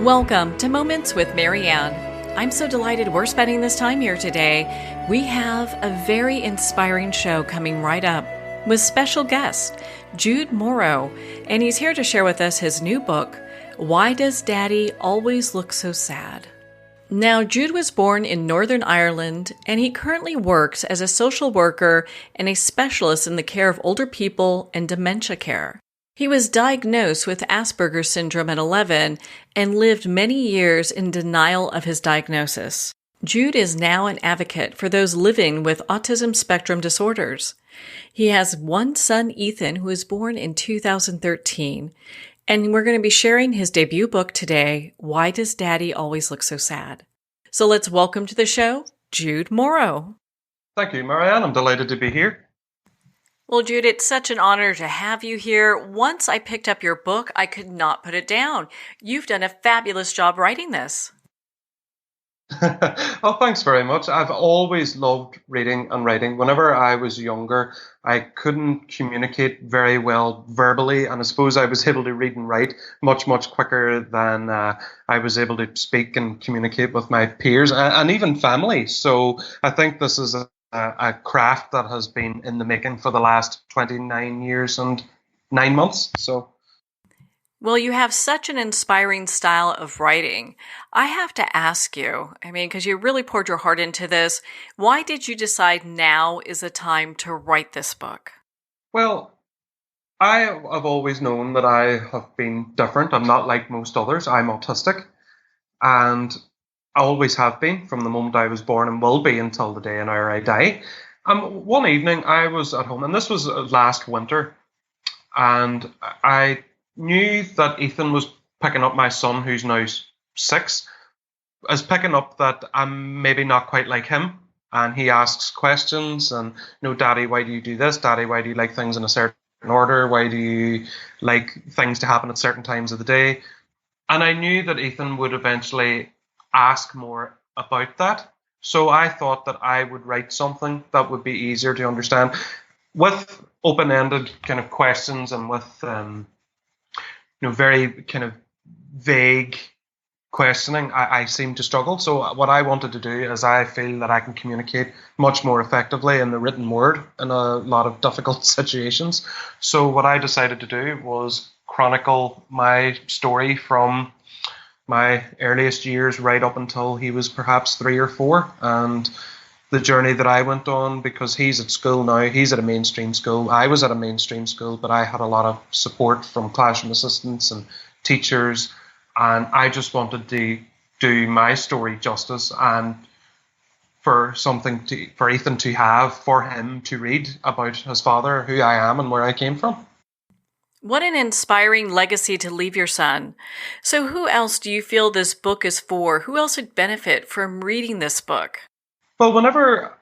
Welcome to Moments with Marianne. I'm so delighted we're spending this time here today. We have a very inspiring show coming right up with special guest, Jude Morrow, and he's here to share with us his new book, Why Does Daddy Always Look So Sad? Now, Jude was born in Northern Ireland, and he currently works as a social worker and a specialist in the care of older people and dementia care. He was diagnosed with Asperger's syndrome at 11 and lived many years in denial of his diagnosis. Jude is now an advocate for those living with autism spectrum disorders. He has one son, Ethan, who was born in 2013, and we're going to be sharing his debut book today, Why Does Daddy Always Look So Sad? So let's welcome to the show, Jude Morrow. Thank you, Marianne. I'm delighted to be here. Well, Jude, it's such an honor to have you here. Once I picked up your book, I could not put it down. You've done a fabulous job writing this. Oh, thanks very much. I've always loved reading and writing. Whenever I was younger, I couldn't communicate very well verbally, and I suppose I was able to read and write much, much quicker than I was able to speak and communicate with my peers and even family. So I think this is a craft that has been in the making for the last 29 years and 9 months. Well, you have such an inspiring style of writing. I have to ask you, because you really poured your heart into this, why did you decide now is the time to write this book? Well, I have always known that I have been different. I'm not like most others. I'm autistic, and I always have been from the moment I was born and will be until the day and hour I die. One evening I was at home, and this was last winter, and I knew that Ethan was picking up my son, who's now 6, is picking up that I'm maybe not quite like him. And he asks questions and, Daddy, why do you do this? Daddy, why do you like things in a certain order? Why do you like things to happen at certain times of the day? And I knew that Ethan would eventually ask more about that. So I thought that I would write something that would be easier to understand with open-ended kind of questions and with very kind of vague questioning. I seem to struggle. So what I wanted to do is I feel that I can communicate much more effectively in the written word in a lot of difficult situations. So what I decided to do was chronicle my story from my earliest years right up until he was perhaps 3 or 4, and the journey that I went on, because he's at school now. He's at a mainstream school. I was at a mainstream school, but I had a lot of support from classroom assistants and teachers, and I just wanted to do my story justice and for Ethan to have, for him to read about his father, who I am and where I came from. What an inspiring legacy to leave your son. So who else do you feel this book is for? Who else would benefit from reading this book? Well, whenever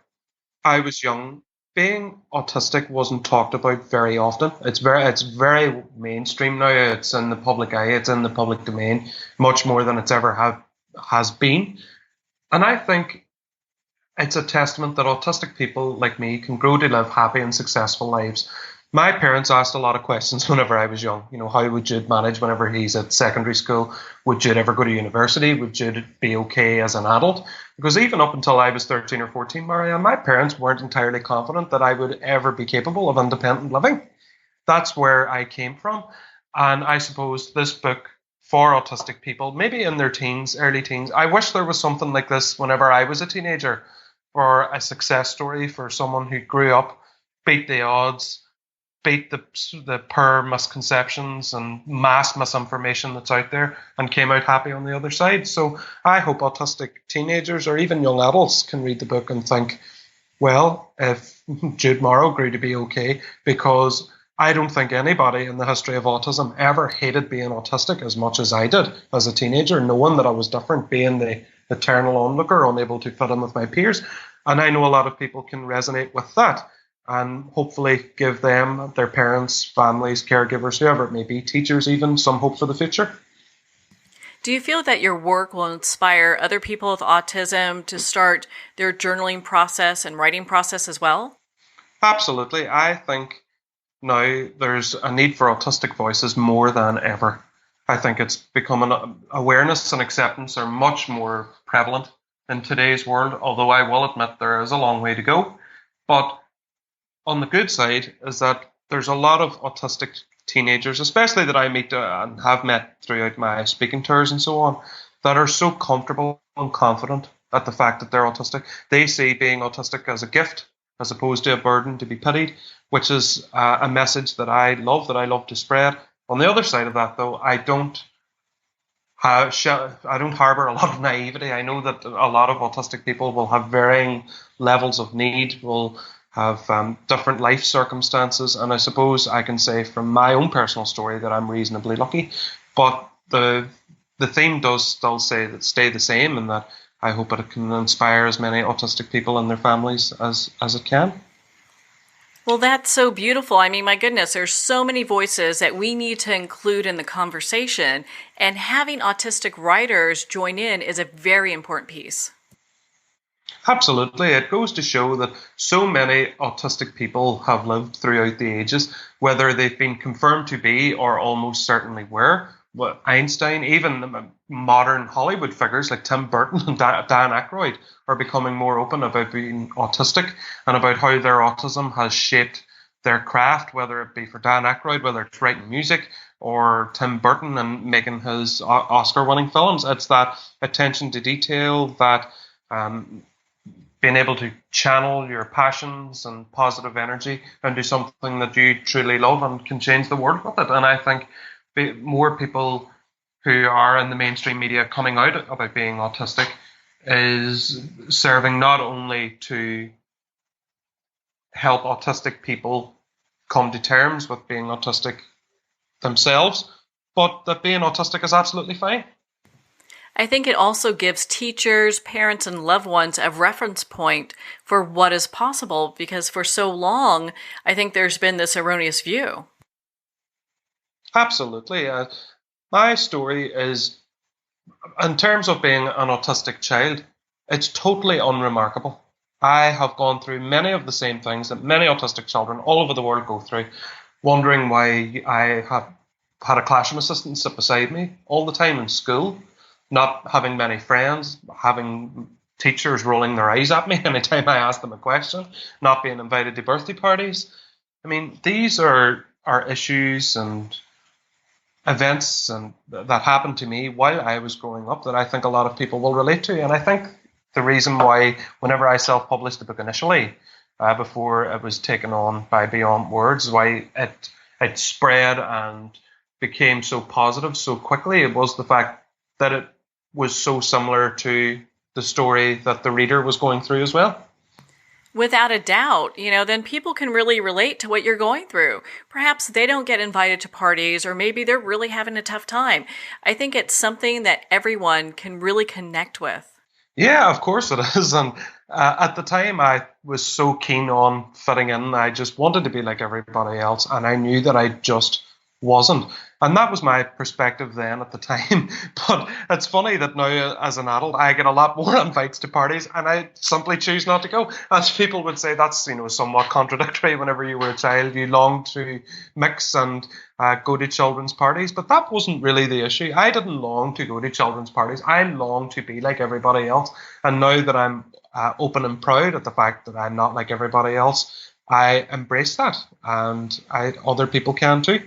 I was young, being autistic wasn't talked about very often. It's very mainstream now. It's in the public eye. It's in the public domain, much more than it's ever has been. And I think it's a testament that autistic people like me can grow to live happy and successful lives. My parents asked a lot of questions whenever I was young. How would Jude manage whenever he's at secondary school? Would Jude ever go to university? Would Jude be okay as an adult? Because even up until I was 13 or 14, Marianne, my parents weren't entirely confident that I would ever be capable of independent living. That's where I came from. And I suppose this book for autistic people, maybe in their teens, early teens, I wish there was something like this whenever I was a teenager, or a success story for someone who grew up, beat the odds, beat the poor misconceptions and mass misinformation that's out there, and came out happy on the other side. So I hope autistic teenagers or even young adults can read the book and think, well, if Jude Morrow grew to be okay, because I don't think anybody in the history of autism ever hated being autistic as much as I did as a teenager, knowing that I was different, being the eternal onlooker, unable to fit in with my peers. And I know a lot of people can resonate with that, and hopefully give them, their parents, families, caregivers, whoever it may be, teachers even, some hope for the future. Do you feel that your work will inspire other people with autism to start their journaling process and writing process as well? Absolutely. I think now there's a need for autistic voices more than ever. I think it's becoming awareness and acceptance are much more prevalent in today's world, although I will admit there is a long way to go. But on the good side is that there's a lot of autistic teenagers, especially that I meet and have met throughout my speaking tours and so on, that are so comfortable and confident at the fact that they're autistic. They see being autistic as a gift as opposed to a burden to be pitied, which is a message that I love to spread. On the other side of that, though, I don't harbor a lot of naivety. I know that a lot of autistic people will have varying levels of need, will have different life circumstances, and I suppose I can say from my own personal story that I'm reasonably lucky. But the theme does still stay the same, and that I hope it can inspire as many autistic people and their families as it can. Well, that's so beautiful. I mean, my goodness, there's so many voices that we need to include in the conversation, and having autistic writers join in is a very important piece. Absolutely. It goes to show that so many autistic people have lived throughout the ages, whether they've been confirmed to be or almost certainly were. But Einstein, even modern Hollywood figures like Tim Burton and Dan Aykroyd are becoming more open about being autistic and about how their autism has shaped their craft, whether it be for Dan Aykroyd, whether it's writing music, or Tim Burton and making his Oscar-winning films. It's that attention to detail, that being able to channel your passions and positive energy into something that you truly love and can change the world with it. And I think more people who are in the mainstream media coming out about being autistic is serving not only to help autistic people come to terms with being autistic themselves, but that being autistic is absolutely fine. I think it also gives teachers, parents, and loved ones a reference point for what is possible, because for so long, I think there's been this erroneous view. Absolutely. My story is, in terms of being an autistic child, it's totally unremarkable. I have gone through many of the same things that many autistic children all over the world go through, wondering why I have had a classroom assistant sit beside me all the time in school, not having many friends, having teachers rolling their eyes at me anytime I ask them a question, not being invited to birthday parties. I mean, these are issues and events and that happened to me while I was growing up that I think a lot of people will relate to. And I think the reason why, whenever I self-published the book initially, before it was taken on by Beyond Words, why it spread and became so positive so quickly, it was the fact that it was so similar to the story that the reader was going through as well. Without a doubt, then people can really relate to what you're going through. Perhaps they don't get invited to parties, or maybe they're really having a tough time. I think it's something that everyone can really connect with. Yeah, of course it is. And at the time, I was so keen on fitting in. I just wanted to be like everybody else. And I knew that I just wasn't. And that was my perspective then at the time. But it's funny that now as an adult, I get a lot more invites to parties and I simply choose not to go. As people would say, that's somewhat contradictory. Whenever you were a child, you longed to mix and go to children's parties. But that wasn't really the issue. I didn't long to go to children's parties. I longed to be like everybody else. And now that I'm open and proud at the fact that I'm not like everybody else, I embrace that. And other people can too.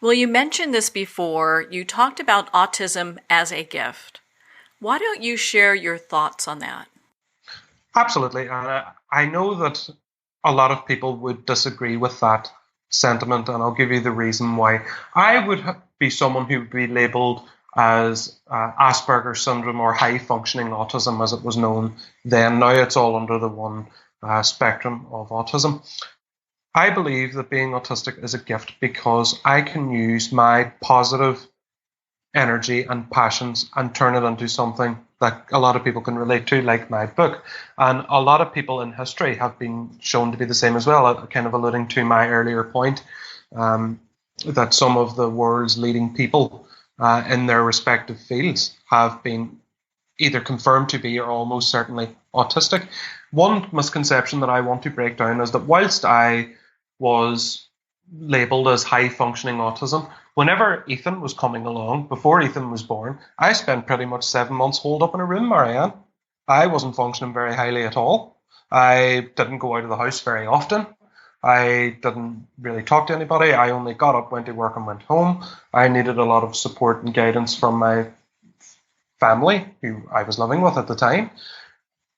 Well, you mentioned this before. You talked about autism as a gift. Why don't you share your thoughts on that? Absolutely. And I know that a lot of people would disagree with that sentiment, and I'll give you the reason why. I would be someone who would be labeled as Asperger's syndrome or high-functioning autism, as it was known then. Now it's all under the one spectrum of autism. I believe that being autistic is a gift because I can use my positive energy and passions and turn it into something that a lot of people can relate to, like my book. And a lot of people in history have been shown to be the same as well, kind of alluding to my earlier point, that some of the world's leading people in their respective fields have been either confirmed to be or almost certainly autistic. One misconception that I want to break down is that whilst I was labeled as high functioning autism. Whenever Ethan was coming along, before Ethan was born, I spent pretty much 7 months holed up in a room, Marianne. I wasn't functioning very highly at all. I didn't go out of the house very often. I didn't really talk to anybody. I only got up, went to work, and went home. I needed a lot of support and guidance from my family, who I was living with at the time.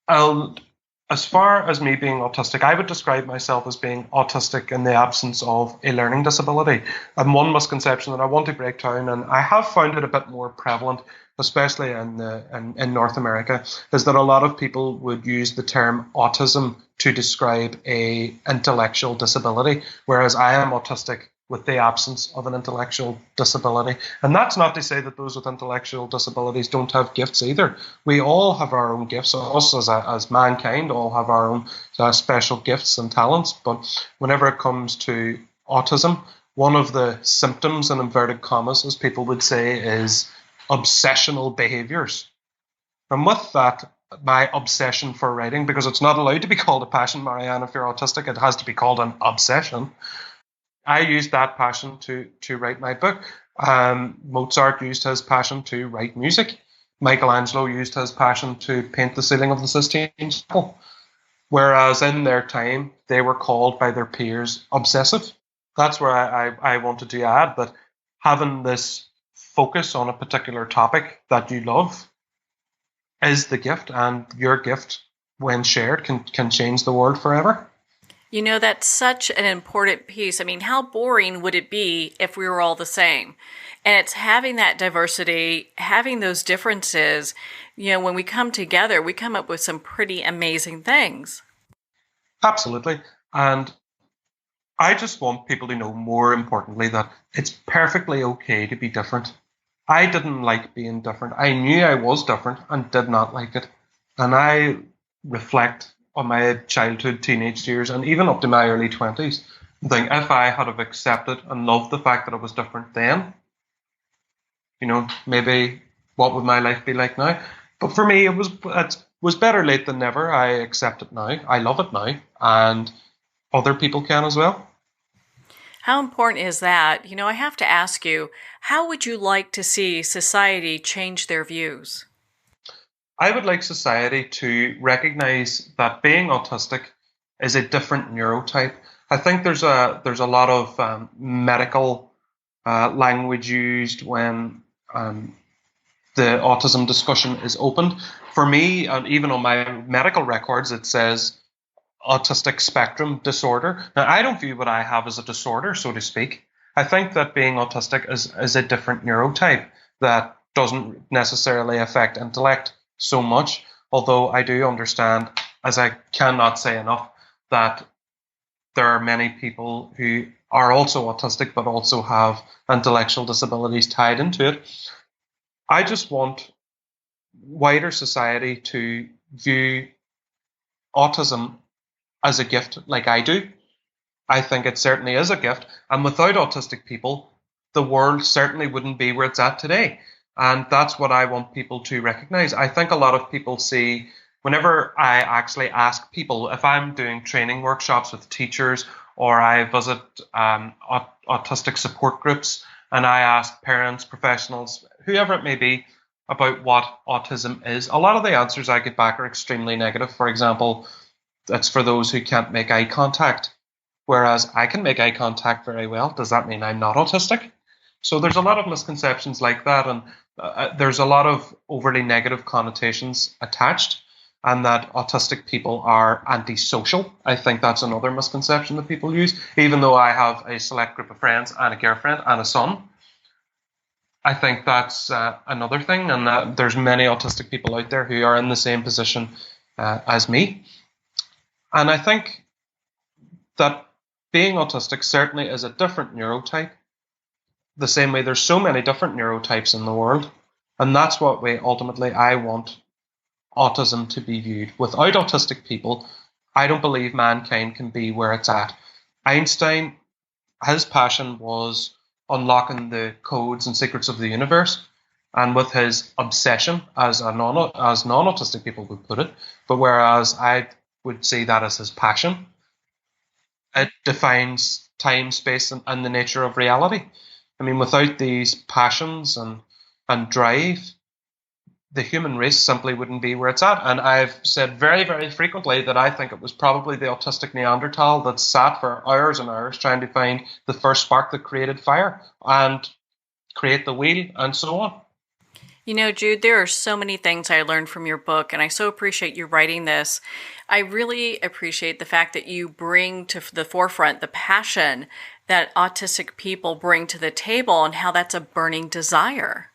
And as far as me being autistic, I would describe myself as being autistic in the absence of a learning disability. And one misconception that I want to break down, and I have found it a bit more prevalent, especially in North America, is that a lot of people would use the term autism to describe a intellectual disability, whereas I am autistic with the absence of an intellectual disability. And that's not to say that those with intellectual disabilities don't have gifts either. We all have our own gifts. Us as mankind all have our own special gifts and talents. But whenever it comes to autism, one of the symptoms, in inverted commas, as people would say, is obsessional behaviors. And with that, my obsession for writing, because it's not allowed to be called a passion, Marianne, if you're autistic, it has to be called an obsession. I used that passion to write my book. Mozart used his passion to write music. Michelangelo used his passion to paint the ceiling of the Sistine Chapel. Whereas in their time, they were called by their peers obsessive. That's where I wanted to add that having this focus on a particular topic that you love is the gift, and your gift, when shared, can change the world forever. You know, that's such an important piece. I mean, how boring would it be if we were all the same? And it's having that diversity, having those differences. You know, when we come together, we come up with some pretty amazing things. Absolutely. And I just want people to know, more importantly, that it's perfectly okay to be different. I didn't like being different. I knew I was different and did not like it. And I reflect on my childhood, teenage years, and even up to my early 20s, and think if I had have accepted and loved the fact that I was different then, maybe what would my life be like now? But for me, it was better late than never. I accept it now. I love it now, and other people can as well. How important is that? You know, I have to ask you, how would you like to see society change their views? I would like society to recognize that being autistic is a different neurotype. I think there's a lot of medical language used when the autism discussion is opened. For me, and even on my medical records, it says autistic spectrum disorder. Now, I don't view what I have as a disorder, so to speak. I think that being autistic is a different neurotype that doesn't necessarily affect intellect so much, although I do understand, as I cannot say enough, that there are many people who are also autistic but also have intellectual disabilities tied into it. I just want wider society to view autism as a gift like I do. I think it certainly is a gift, and without autistic people, the world certainly wouldn't be where it's at today. And that's what I want people to recognize. I think a lot of people see, whenever I actually ask people, if I'm doing training workshops with teachers or I visit autistic support groups and I ask parents, professionals, whoever it may be, about what autism is, a lot of the answers I get back are extremely negative. For example, it's for those who can't make eye contact, whereas I can make eye contact very well. Does that mean I'm not autistic? So there's a lot of misconceptions like that, and there's a lot of overly negative connotations attached, and that autistic people are antisocial. I think that's another misconception that people use, even though I have a select group of friends and a girlfriend and a son. I think that's another thing, and there's many autistic people out there who are in the same position as me. And I think that being autistic certainly is a different neurotype, the same way there's so many different neurotypes in the world. And that's what way ultimately I want autism to be viewed. Without autistic people, I don't believe mankind can be where it's at. Einstein, his passion was unlocking the codes and secrets of the universe, and with his obsession, as non-autistic people would put it, but whereas I would see that as his passion, it defines time, space, and the nature of reality. I mean, without these passions and drive, the human race simply wouldn't be where it's at. And I've said very, very frequently that I think it was probably the autistic Neanderthal that sat for hours and hours trying to find the first spark that created fire and create the wheel and so on. You know, Jude, there are so many things I learned from your book, and I so appreciate you writing this. I really appreciate the fact that you bring to the forefront the passion that autistic people bring to the table and how that's a burning desire.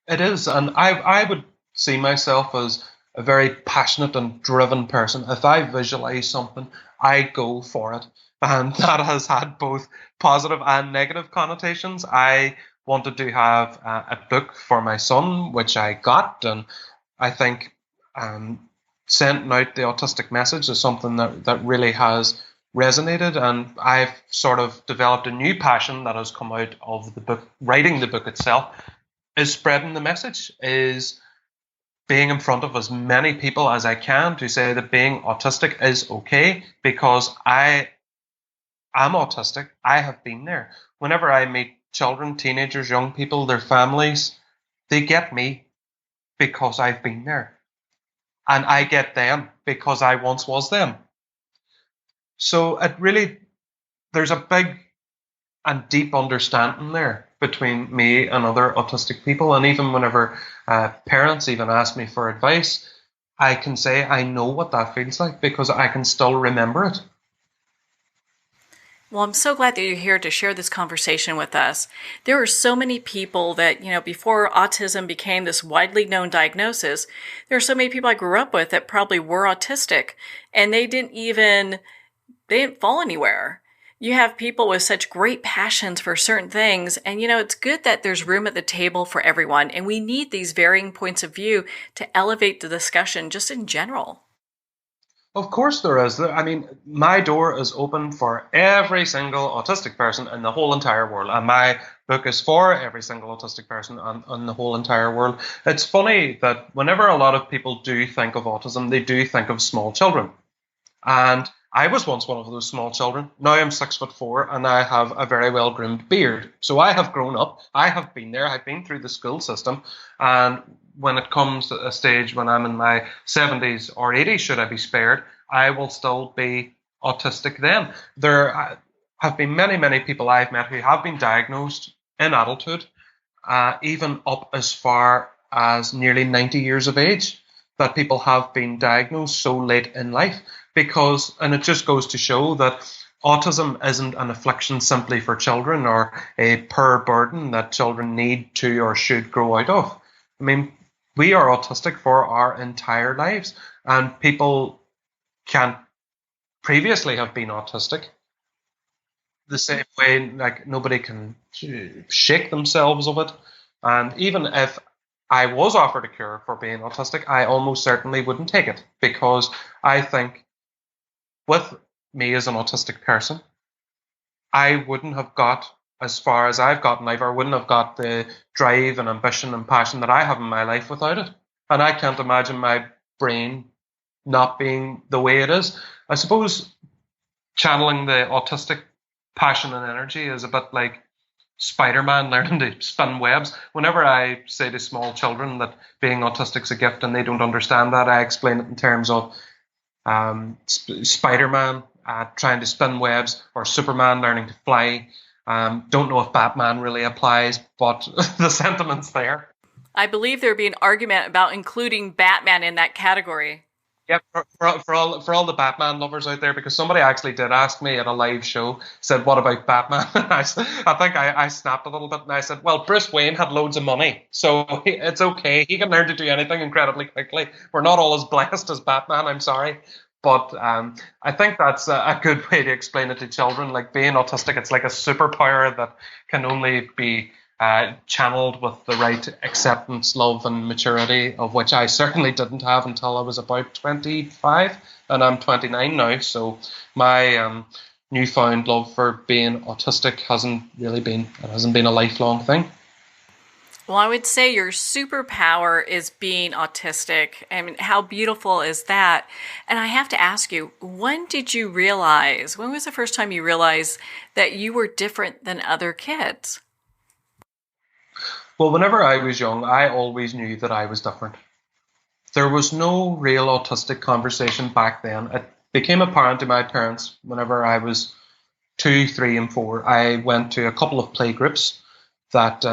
It is. And I would see myself as a very passionate and driven person. If I visualize something, I go for it. And that has had both positive and negative connotations. I wanted to have a book for my son, which I got, and I think sending out the autistic message is something that really has resonated, and I've sort of developed a new passion that has come out of the book, writing the book itself, is spreading the message, is being in front of as many people as I can to say that being autistic is okay, because I am autistic. I have been there. Whenever I meet children, teenagers, young people, their families, they get me because I've been there. And I get them because I once was them. So it really, there's a big and deep understanding there between me and other autistic people. And even whenever parents even ask me for advice, I can say I know what that feels like because I can still remember it. Well, I'm so glad that you're here to share this conversation with us. There are so many people that, before autism became this widely known diagnosis, there are so many people I grew up with that probably were autistic, and they didn't fall anywhere. You have people with such great passions for certain things, and it's good that there's room at the table for everyone, and we need these varying points of view to elevate the discussion just in general. Of course there is. I mean, my door is open for every single autistic person in the whole entire world. And my book is for every single autistic person on the whole entire world. It's funny that whenever a lot of people do think of autism, they do think of small children. And I was once one of those small children. Now I'm 6'4" and I have a very well groomed beard. So I have grown up. I have been there. I've been through the school system. And when it comes to a stage when I'm in my 70s or 80s, should I be spared, I will still be autistic then. There have been many, many people I've met who have been diagnosed in adulthood, even up as far as nearly 90 years of age, that people have been diagnosed so late in life. And it just goes to show that autism isn't an affliction simply for children or a poor burden that children need to or should grow out of. I mean, we are autistic for our entire lives, and people can previously have been autistic the same way, like nobody can shake themselves of it. And even if I was offered a cure for being autistic, I almost certainly wouldn't take it, because I think with me as an autistic person, I wouldn't have got as far as I've gotten. I wouldn't have got the drive and ambition and passion that I have in my life without it. And I can't imagine my brain not being the way it is. I suppose channeling the autistic passion and energy is a bit like Spider-Man learning to spin webs. Whenever I say to small children that being autistic is a gift and they don't understand that, I explain it in terms of Spider-Man trying to spin webs, or Superman learning to fly. Don't know if Batman really applies, but the sentiment's there. I believe there'd be an argument about including Batman in that category. Yeah, for all the Batman lovers out there, because somebody actually did ask me at a live show, said, what about Batman? I think I snapped a little bit, and I said, well, Bruce Wayne had loads of money, so it's okay. He can learn to do anything incredibly quickly. We're not all as blessed as Batman, I'm sorry. But I think that's a good way to explain it to children. Like, being autistic, it's like a superpower that can only be channeled with the right acceptance, love, and maturity, of which I certainly didn't have until I was about 25, and I'm 29 now. So my newfound love for being autistic hasn't been a lifelong thing. Well, I would say your superpower is being autistic. I mean, how beautiful is that? And I have to ask you, when was the first time you realized that you were different than other kids? Well, whenever I was young, I always knew that I was different. There was no real autistic conversation back then. It became apparent to my parents whenever I was two, three, and four. I went to a couple of play groups that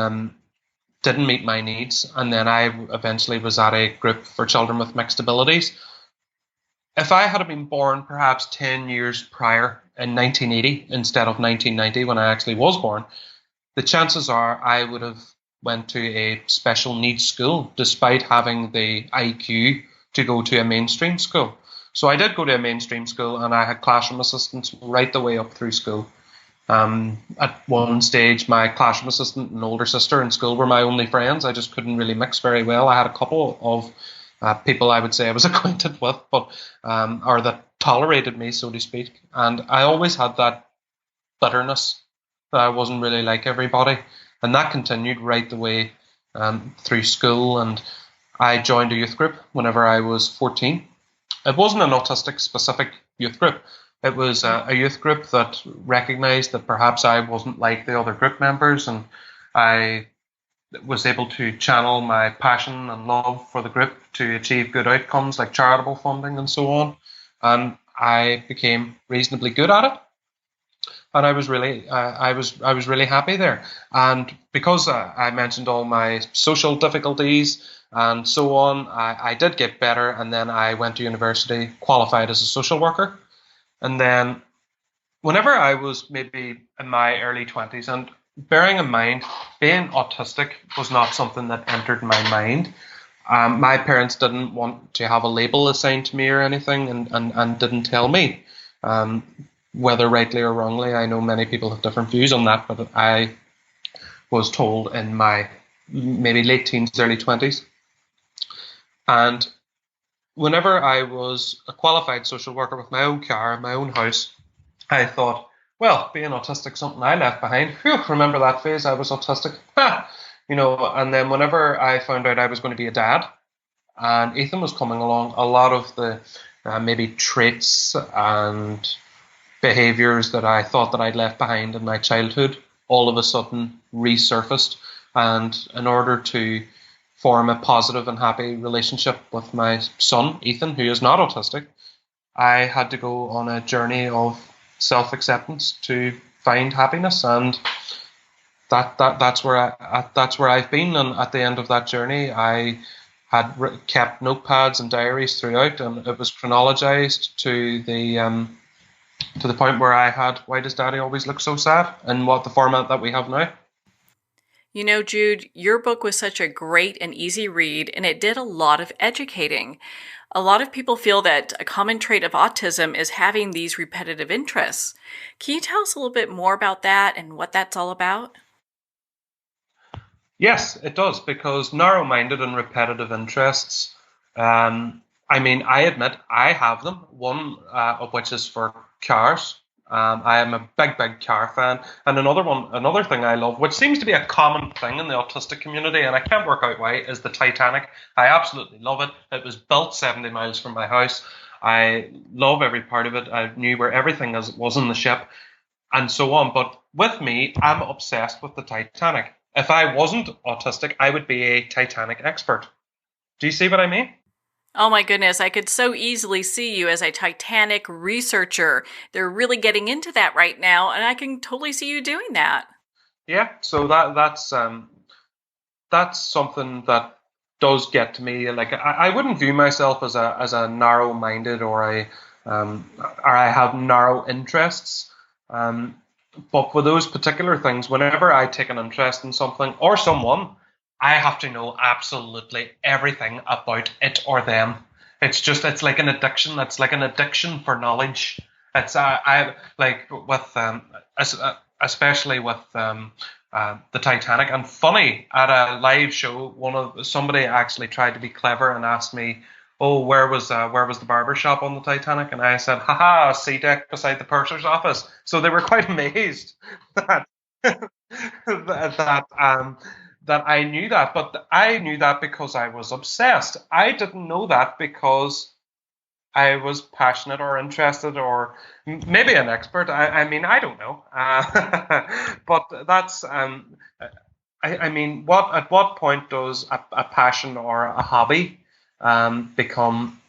didn't meet my needs, and then I eventually was at a group for children with mixed abilities. If I had been born perhaps 10 years prior in 1980 instead of 1990 when I actually was born, the chances are I would have went to a special needs school despite having the IQ to go to a mainstream school. So I did go to a mainstream school and I had classroom assistants right the way up through school. At one stage, my classroom assistant and older sister in school were my only friends. I just couldn't really mix very well. I had a couple of people I would say I was acquainted with, but or that tolerated me, so to speak. And I always had that bitterness that I wasn't really like everybody, and that continued right the way through school. And I joined a youth group whenever I was 14. It wasn't an autistic specific youth group. It was a youth group that recognized that perhaps I wasn't like the other group members, and I was able to channel my passion and love for the group to achieve good outcomes like charitable funding and so on. And I became reasonably good at it, and I was really happy there. And because I mentioned all my social difficulties and so on, I did get better, and then I went to university, qualified as a social worker, and then whenever I was maybe in my early 20s, and bearing in mind, being autistic was not something that entered my mind. My parents didn't want to have a label assigned to me or anything, and didn't tell me. Um, Whether rightly or wrongly, I know many people have different views on that, but I was told in my maybe late teens, early 20s. And whenever I was a qualified social worker with my own car, my own house, I thought, well, being autistic, something I left behind. Whew, remember that phase? I was autistic. Ha! And then whenever I found out I was going to be a dad, and Ethan was coming along, a lot of the maybe traits and behaviors that I thought that I'd left behind in my childhood all of a sudden resurfaced. And in order to form a positive and happy relationship with my son, Ethan, who is not autistic, I had to go on a journey of self-acceptance to find happiness, and that's where I've been. And at the end of that journey, I had kept notepads and diaries throughout, and it was chronologized to the point where I had "Why does Daddy always look so sad?" and what the format that we have now. You know, Jude, your book was such a great and easy read, and it did a lot of educating. A lot of people feel that a common trait of autism is having these repetitive interests. Can you tell us a little bit more about that and what that's all about? Yes, it does, because narrow-minded and repetitive interests. I mean, I admit I have them. One of which is for cars. I am a big, big car fan, and another thing I love, which seems to be a common thing in the autistic community, and I can't work out why, is the Titanic. I absolutely love it. It was built 70 miles from my house. I love every part of it. I knew where everything was in the ship, and so on. But with me, I'm obsessed with the Titanic. If I wasn't autistic, I would be a Titanic expert. Do you see what I mean? Oh my goodness, I could so easily see you as a Titanic researcher. They're really getting into that right now, and I can totally see you doing that. Yeah. So that's something that does get to me. Like I wouldn't view myself as a narrow-minded or I have narrow interests. Um, but with those particular things, whenever I take an interest in something or someone, I have to know absolutely everything about it or them. It's like an addiction. It's like an addiction for knowledge. It's I like with especially with the Titanic. And funny, at a live show, somebody actually tried to be clever and asked me, "Oh, where was the barber shop on the Titanic?" And I said, "Haha, C deck beside the purser's office." So they were quite amazed that that that I knew that, but I knew that because I was obsessed. I didn't know that because I was passionate or interested or maybe an expert. I mean, I don't know. But that's, I mean, at what point does a passion or a hobby become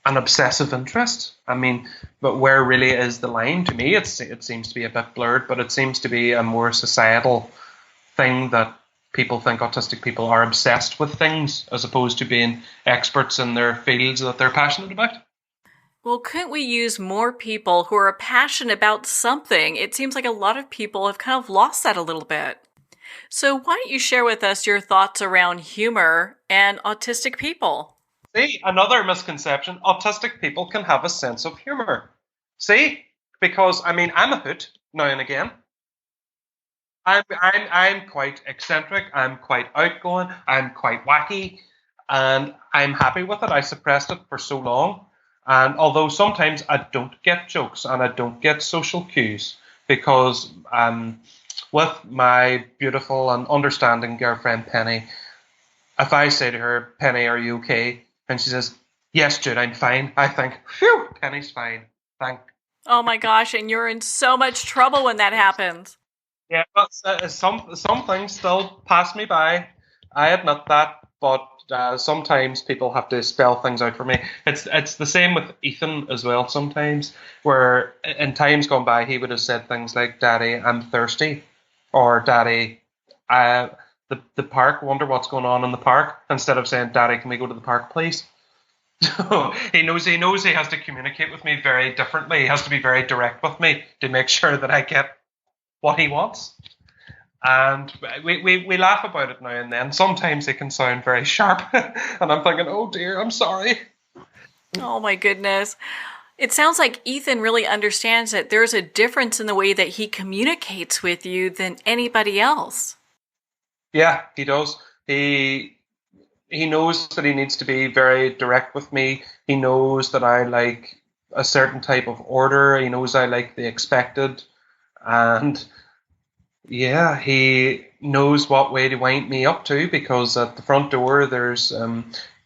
an obsessive interest? I mean, but where really is the line? To me, it seems to be a bit blurred, but it seems to be a more societal thing that people think autistic people are obsessed with things as opposed to being experts in their fields that they're passionate about. Well, couldn't we use more people who are passionate about something? It seems like a lot of people have kind of lost that a little bit. So why don't you share with us your thoughts around humor and autistic people? See, another misconception, autistic people can have a sense of humor. See, because I mean, I'm a hoot now and again. I'm quite eccentric. I'm quite outgoing. I'm quite wacky, and I'm happy with it. I suppressed it for so long, and although sometimes I don't get jokes and I don't get social cues because with my beautiful and understanding girlfriend Penny, if I say to her, "Penny, are you okay?" and she says, "Yes, Jude, I'm fine," I think, "Phew, Penny's fine. Thank." Oh my gosh, and you're in so much trouble when that happens. Yeah, but some things still pass me by. I admit that, but sometimes people have to spell things out for me. It's the same with Ethan as well. Sometimes, where in times gone by, he would have said things like, "Daddy, I'm thirsty," or "Daddy, the park. Wonder what's going on in the park," instead of saying, "Daddy, can we go to the park, please?" He knows he has to communicate with me very differently. He has to be very direct with me to make sure that I get what he wants. And we laugh about it now and then. Sometimes it can sound very sharp. And I'm thinking, oh dear, I'm sorry. Oh my goodness. It sounds like Ethan really understands that there's a difference in the way that he communicates with you than anybody else. Yeah, he does. He knows that he needs to be very direct with me. He knows that I like a certain type of order. He knows I like the expected. And yeah, he knows what way to wind me up to because at the front door there's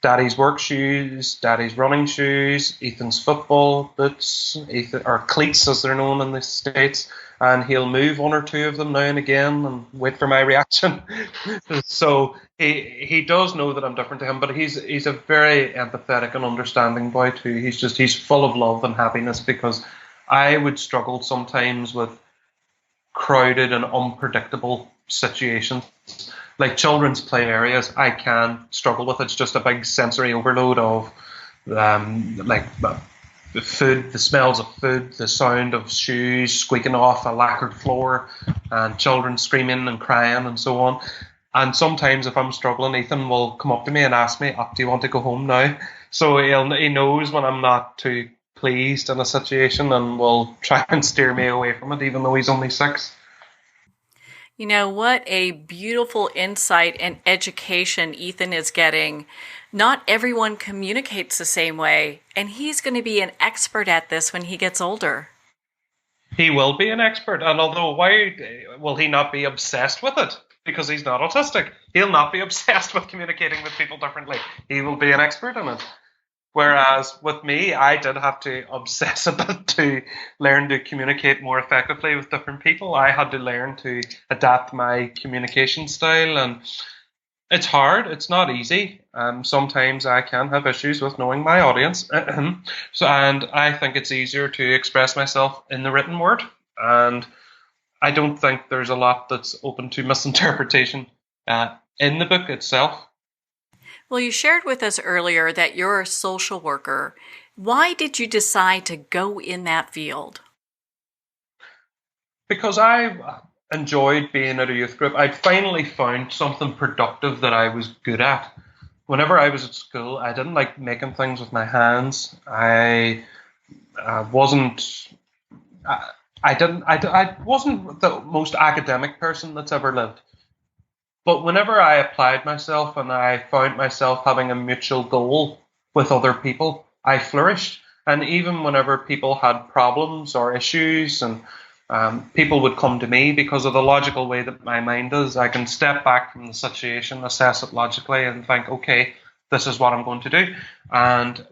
Daddy's work shoes, Daddy's running shoes, Ethan's football boots, Ethan, or cleats as they're known in the States, and he'll move one or two of them now and again and wait for my reaction. So he does know that I'm different to him, but he's a very empathetic and understanding boy too. He's full of love and happiness because I would struggle sometimes with crowded and unpredictable situations. Like children's play areas, I can struggle with. It's just a big sensory overload of the food, the smells of food, the sound of shoes squeaking off a lacquered floor, and children screaming and crying and so on. And sometimes if I'm struggling, Ethan will come up to me and ask me, "Oh, do you want to go home now?" So he knows when I'm not too pleased in a situation and will try and steer me away from it, even though he's only 6. You know, what a beautiful insight and education Ethan is getting. Not everyone communicates the same way, and he's going to be an expert at this when he gets older. He will be an expert, and although why will he not be obsessed with it? Because he's not autistic. He'll not be obsessed with communicating with people differently. He will be an expert in it. Whereas with me, I did have to obsess a bit to learn to communicate more effectively with different people. I had to learn to adapt my communication style, and it's hard. It's not easy. Sometimes I can have issues with knowing my audience. So, and I think it's easier to express myself in the written word. And I don't think there's a lot that's open to misinterpretation in the book itself. Well, you shared with us earlier that you're a social worker. Why did you decide to go in that field? Because I enjoyed being at a youth group. I'd finally found something productive that I was good at. Whenever I was at school, I didn't like making things with my hands. I wasn't. I wasn't the most academic person that's ever lived. But whenever I applied myself and I found myself having a mutual goal with other people, I flourished. And even whenever people had problems or issues and People would come to me because of the logical way that my mind is. I can step back from the situation, assess it logically, and think, okay, this is what I'm going to do. And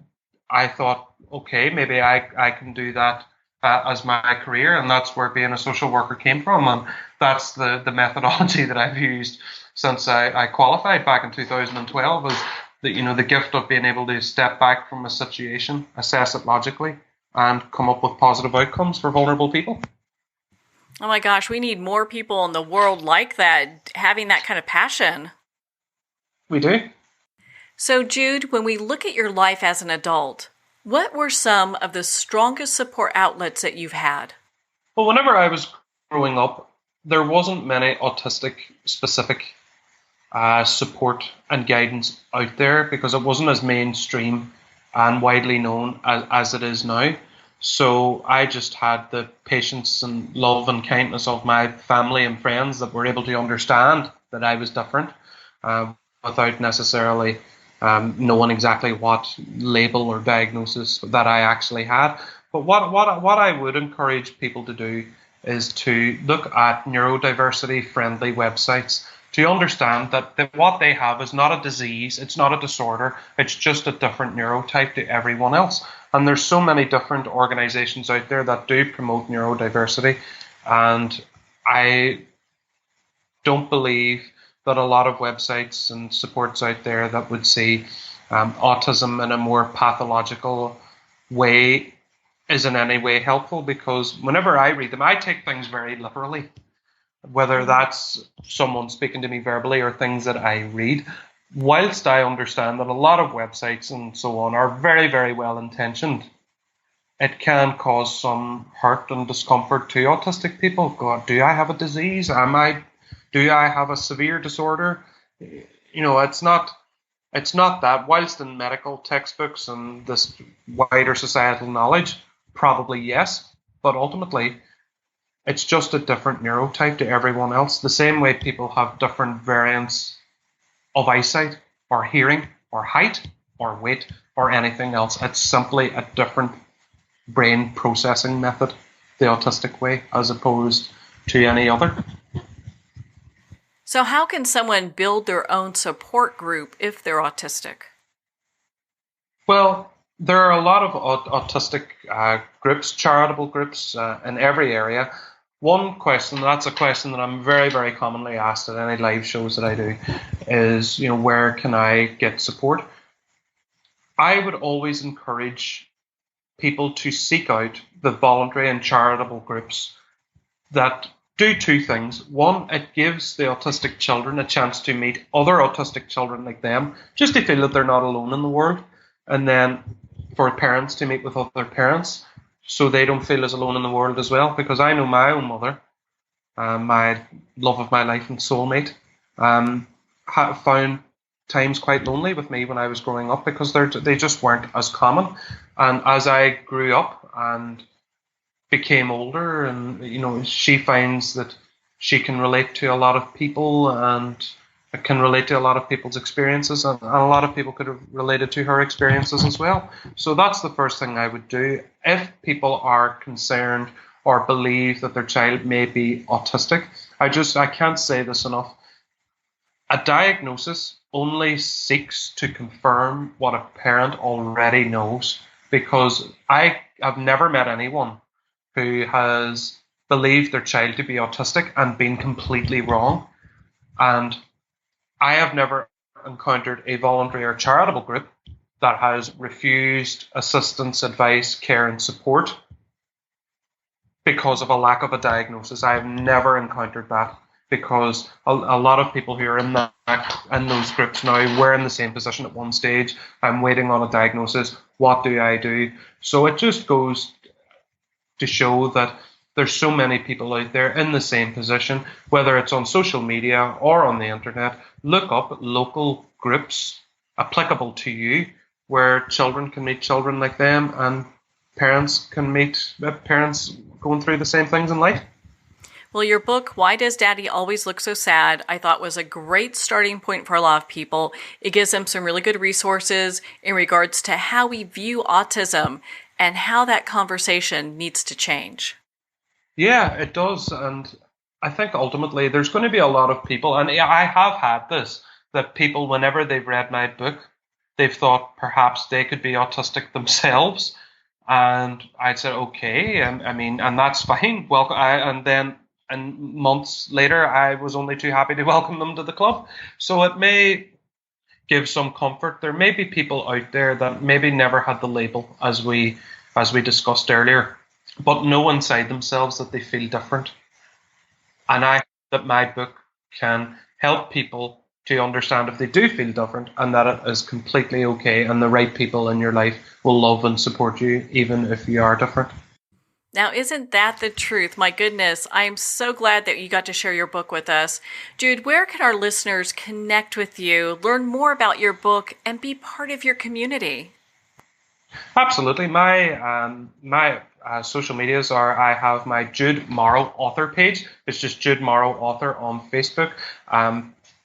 I thought, okay, maybe I can do that as my career, and that's where being a social worker came from, and that's the methodology that I've used since I qualified back in 2012. Is the gift of being able to step back from a situation, assess it logically, and come up with positive outcomes for vulnerable people. Oh my gosh, we need more people in the world like that, having that kind of passion. We do. So, Jude, when we look at your life as an adult, what were some of the strongest support outlets that you've had? Well, whenever I was growing up, there wasn't many autistic specific support and guidance out there because it wasn't as mainstream and widely known as it is now. So I just had the patience and love and kindness of my family and friends that were able to understand that I was different without necessarily knowing exactly what label or diagnosis that I actually had. But what I would encourage people to do is to look at neurodiversity friendly websites to understand that what they have is not a disease, it's not a disorder, it's just a different neurotype to everyone else. And there's so many different organizations out there that do promote neurodiversity. And I don't believe that a lot of websites and supports out there that would see autism in a more pathological way is in any way helpful, because whenever I read them, I take things very literally, whether that's someone speaking to me verbally or things that I read. Whilst I understand that a lot of websites and so on are very, very well intentioned, it can cause some hurt and discomfort to autistic people. God, do I have a disease? Do I have a severe disorder? It's not that. Whilst in medical textbooks and this wider societal knowledge, probably yes, but ultimately it's just a different neurotype to everyone else. The same way people have different variants of eyesight or hearing or height or weight or anything else. It's simply a different brain processing method, the autistic way, as opposed to any other. So how can someone build their own support group if they're autistic? Well, there are a lot of autistic groups, charitable groups in every area. One question, that's a question that I'm very, very commonly asked at any live shows that I do, is, where can I get support? I would always encourage people to seek out the voluntary and charitable groups that do two things. One, it gives the autistic children a chance to meet other autistic children like them, just to feel that they're not alone in the world. And then for parents to meet with other parents, so they don't feel as alone in the world as well. Because I know my own mother, my love of my life and soulmate, found times quite lonely with me when I was growing up, because they just weren't as common. And as I grew up and became older, and she finds that she can relate to a lot of people and can relate to a lot of people's experiences, and a lot of people could have related to her experiences as well. So that's the first thing I would do. If people are concerned or believe that their child may be autistic, I can't say this enough. A diagnosis only seeks to confirm what a parent already knows, because I have never met anyone who has believed their child to be autistic and been completely wrong. And I have never encountered a voluntary or charitable group that has refused assistance, advice, care, and support because of a lack of a diagnosis. I have never encountered that, because a lot of people who are in those groups now were in the same position at one stage. I'm waiting on a diagnosis. What do I do? So it just goes to show that there's so many people out there in the same position, whether it's on social media or on the internet. Look up local groups applicable to you where children can meet children like them, and parents can meet parents going through the same things in life. Well, your book, Why Does Daddy Always Look So Sad, I thought was a great starting point for a lot of people. It gives them some really good resources in regards to how we view autism and how that conversation needs to change. Yeah, it does. And I think ultimately there's going to be a lot of people, and yeah, I have had this, that people, whenever they've read my book, they've thought perhaps they could be autistic themselves. And I'd said, okay, and I mean, and that's fine. And then, and months later, I was only too happy to welcome them to the club. So it may give some comfort. There may be people out there that maybe never had the label, as we discussed earlier, but know inside themselves that they feel different. And I hope that my book can help people to understand if they do feel different, and that it is completely okay, and the right people in your life will love and support you even if you are different. Now, isn't that the truth? My goodness, I am so glad that you got to share your book with us. Jude, where can our listeners connect with you, learn more about your book, and be part of your community? Absolutely. My social medias are, I have my Jude Morrow author page. It's just Jude Morrow author on Facebook.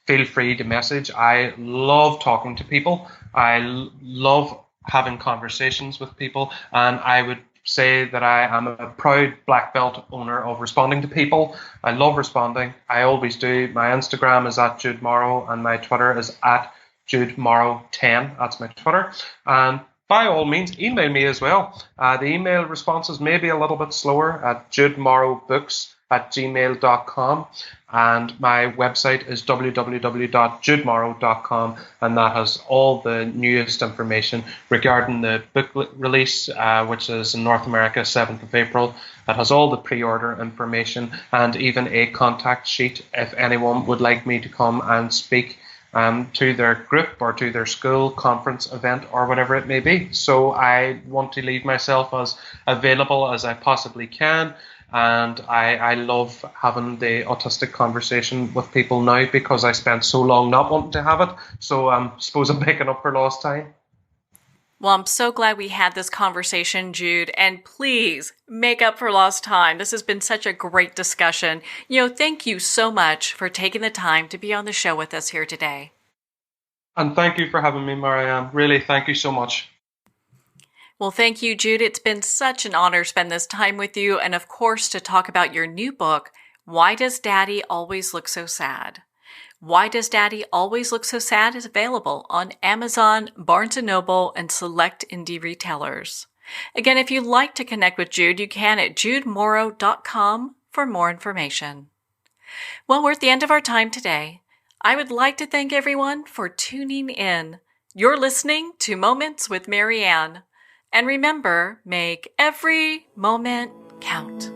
Feel free to message. I love talking to people. I love having conversations with people, and I would say that I am a proud black belt owner of responding to people. I love responding. I always do. My Instagram is at Jude Morrow, and my Twitter is at Jude Morrow 10. That's my Twitter. And by all means, email me as well. The email responses may be a little bit slower at judemorrowbooks@gmail.com. And my website is www.judemorrow.com, and that has all the newest information regarding the book release, which is in North America, 7th of April. It has all the pre-order information and even a contact sheet if anyone would like me to come and speak to their group or to their school conference event or whatever it may be. So I want to leave myself as available as I possibly can. And I love having the autistic conversation with people now because I spent so long not wanting to have it. So I suppose I'm making up for lost time. Well, I'm so glad we had this conversation, Jude, and please make up for lost time. This has been such a great discussion. Thank you so much for taking the time to be on the show with us here today. And thank you for having me, Marianne. Really, thank you so much. Well, thank you, Jude. It's been such an honor to spend this time with you, and of course, to talk about your new book, Why Does Daddy Always Look So Sad? Why Does Daddy Always Look So Sad is available on Amazon, Barnes & Noble, and select indie retailers. Again, if you'd like to connect with Jude, you can at judemorrow.com for more information. Well, we're at the end of our time today. I would like to thank everyone for tuning in. You're listening to Moments with Marianne. And remember, make every moment count.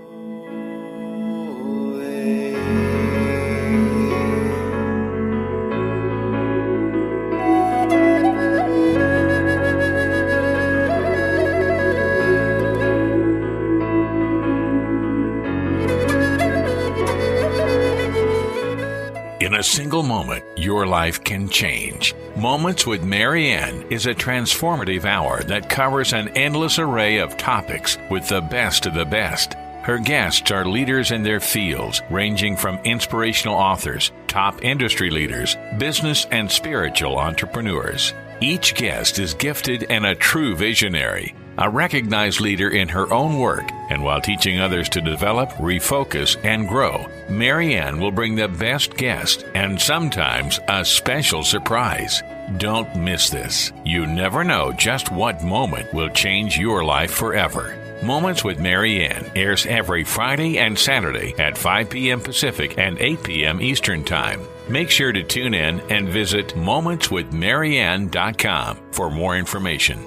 In a single moment, your life can change. Moments with Marianne is a transformative hour that covers an endless array of topics with the best of the best. Her guests are leaders in their fields, ranging from inspirational authors, top industry leaders, business and spiritual entrepreneurs. Each guest is gifted and a true visionary, a recognized leader in her own work, and while teaching others to develop, refocus, and grow, Marianne will bring the best guest and sometimes a special surprise. Don't miss this. You never know just what moment will change your life forever. Moments with Marianne airs every Friday and Saturday at 5 p.m. Pacific and 8 p.m. Eastern Time. Make sure to tune in and visit momentswithmarianne.com for more information.